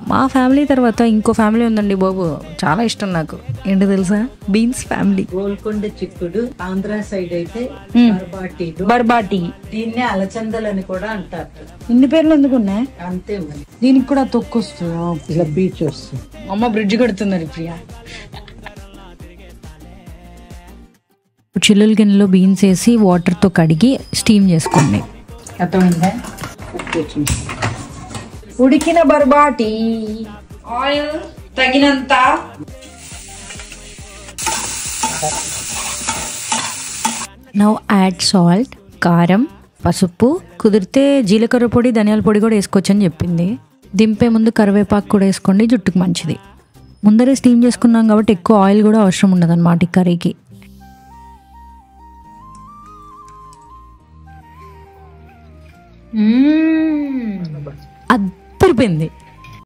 మా ఫ్యామిలీ తర్వాత ఇంకో ఫ్యామిలీ ఉందండి బాబు, చాలా ఇష్టం నాకు. ఏంటో తెలుసా? Beans family. గోల్కొండ చిక్కుడు, ఆంధ్ర సైడ్ అయితే బర్బాటి, దీన్నే అలచందలని కూడా అంటారు. ఇన్ని పేర్లు ఎందుకున్నాయి? అంతే మరి. దీనికి కూడా తొక్కు వస్తుంది, ఇలా బీచ్ వస్తుంది. అమ్మ బ్రిడ్జ్ కడుతున్నారు ప్రియా. చిల్లుల గిన్నెలో బీన్స్ వేసి వాటర్తో కడిగి స్టీమ్ చేసుకోండి. అర్థమైందా? ఉడికిన బర్బాటి, ఆయిల్ తగినంత, నౌ యాడ్ సాల్ట్, కారం, పసుపు, కుదిరితే జీలకర్ర పొడి, ధనియాల పొడి కూడా వేసుకోవచ్చని చెప్పింది. దింపే ముందు కరివేపాకు కూడా వేసుకోండి, జుట్టుకు మంచిది. ముందరే స్టీమ్ చేసుకున్నాం కాబట్టి ఎక్కువ ఆయిల్ కూడా అవసరం ఉండదు అన్నమాట ఈ కర్రీకి. అద్దరిపోయింది.